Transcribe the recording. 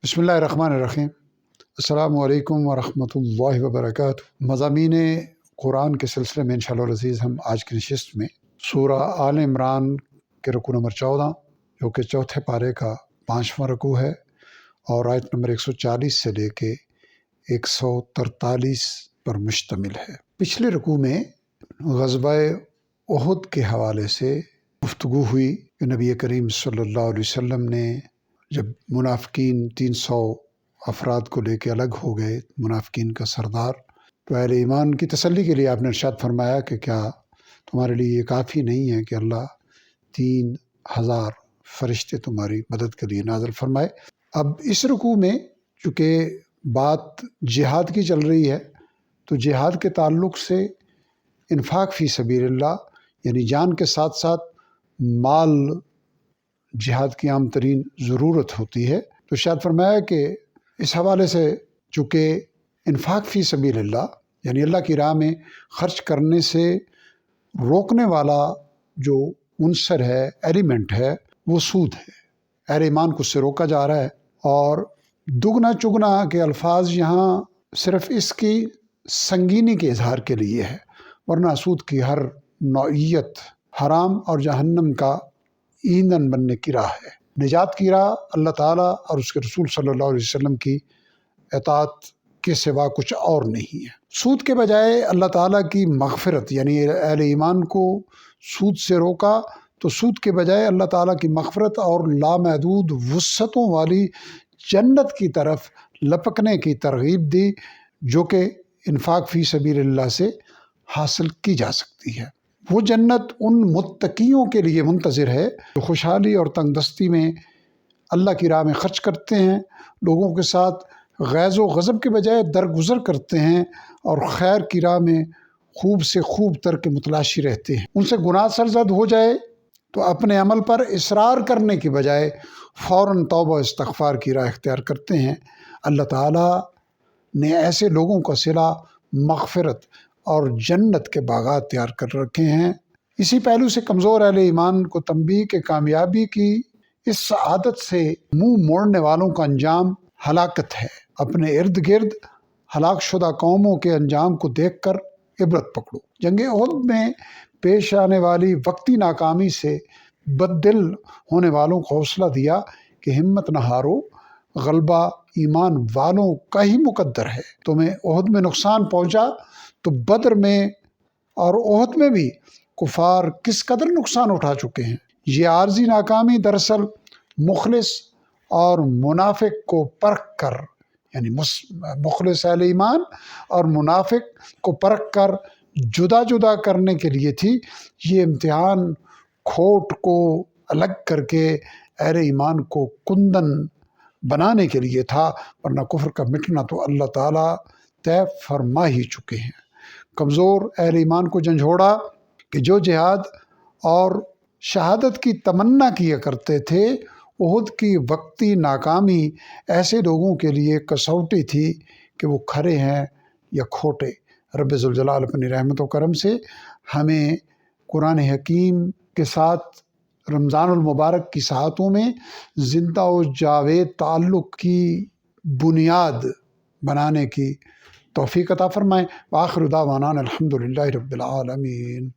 بسم اللہ الرحمن الرحیم۔ السلام علیکم ورحمۃ اللہ وبرکاتہ۔ مضامین قرآن کے سلسلے میں انشاءاللہ العزیز ہم آج کی نشست میں سورہ آل عمران کے رکوع نمبر 14 جو کہ چوتھے پارے کا 5واں رکوع ہے اور آیت نمبر 140 سے لے کے 143 پر مشتمل ہے۔ پچھلے رکوع میں غزوہ احد کے حوالے سے گفتگو ہوئی کہ نبی کریم صلی اللہ علیہ وسلم نے جب منافقین 300 افراد کو لے کے الگ ہو گئے، منافقین کا سردار، تو اہل ایمان کی تسلی کے لیے آپ نے ارشاد فرمایا کہ کیا تمہارے لیے یہ کافی نہیں ہے کہ اللہ 3000 فرشتے تمہاری مدد کے لیے نازل فرمائے۔ اب اس رکوع میں چونکہ بات جہاد کی چل رہی ہے تو جہاد کے تعلق سے انفاق فی سبیل اللہ یعنی جان کے ساتھ ساتھ مال جہاد کی عام ترین ضرورت ہوتی ہے، تو ارشاد فرمایا کہ اس حوالے سے چونکہ انفاق فی سبیل اللہ یعنی اللہ کی راہ میں خرچ کرنے سے روکنے والا جو عنصر ہے، ایلیمنٹ ہے، وہ سود ہے۔ اہل ایمان کو اس سے روکا جا رہا ہے اور دگنا چگنا کے الفاظ یہاں صرف اس کی سنگینی کے اظہار کے لیے ہے، ورنہ سود کی ہر نوعیت حرام اور جہنم کا ایندھن بننے کی راہ ہے۔ نجات کی راہ اللہ تعالیٰ اور اس کے رسول صلی اللہ علیہ وسلم کی اطاعت کے سوا کچھ اور نہیں ہے۔ سود کے بجائے اللہ تعالیٰ کی مغفرت یعنی اہل ایمان کو سود سے روکا تو سود کے بجائے اللہ تعالیٰ کی مغفرت اور لامحدود وسعتوں والی جنت کی طرف لپکنے کی ترغیب دی، جو کہ انفاق فی سبیل اللہ سے حاصل کی جا سکتی ہے۔ وہ جنت ان متقیوں کے لیے منتظر ہے جو خوشحالی اور تنگ دستی میں اللہ کی راہ میں خرچ کرتے ہیں، لوگوں کے ساتھ غیظ و غضب کے بجائے درگزر کرتے ہیں اور خیر کی راہ میں خوب سے خوب ترک متلاشی رہتے ہیں۔ ان سے گناہ سرزد ہو جائے تو اپنے عمل پر اصرار کرنے کی بجائے فوراً توبہ استغفار کی راہ اختیار کرتے ہیں۔ اللہ تعالیٰ نے ایسے لوگوں کا صلہ مغفرت اور جنت کے باغات تیار کر رکھے ہیں۔ اسی پہلو سے کمزور اہل ایمان کو تنبیہ کہ کامیابی کی اس عادت سے منہ موڑنے والوں کا انجام ہلاکت ہے۔ اپنے ارد گرد ہلاک شدہ قوموں کے انجام کو دیکھ کر عبرت پکڑو۔ جنگ احد میں پیش آنے والی وقتی ناکامی سے بد دل ہونے والوں کو حوصلہ دیا کہ ہمت نہ ہارو، غلبہ ایمان والوں کا ہی مقدر ہے۔ تمہیں احد میں نقصان پہنچا تو بدر میں اور احد میں بھی کفار کس قدر نقصان اٹھا چکے ہیں۔ یہ عارضی ناکامی دراصل مخلص اور منافق کو پرکھ کر یعنی مخلص اہل ایمان اور منافق کو پرکھ کر جدا جدا کرنے کے لیے تھی۔ یہ امتحان کھوٹ کو الگ کر کے اہل ایمان کو کندن بنانے کے لیے تھا، ورنہ کفر کا مٹنا تو اللہ تعالیٰ طے فرما ہی چکے ہیں۔ کمزور اہل ایمان کو جھنجھوڑا کہ جو جہاد اور شہادت کی تمنا کیا کرتے تھے، احد کی وقتی ناکامی ایسے لوگوں کے لیے کسوٹی تھی کہ وہ کھرے ہیں یا کھوٹے۔ رب ذوالجلال اپنی رحمت و کرم سے ہمیں قرآن حکیم کے ساتھ رمضان المبارک کی ساعتوں میں زندہ و جاوید تعلق کی بنیاد بنانے کی توفیق عطا فرمائیں۔ وآخر دعوانا الحمد للہ رب العالمین۔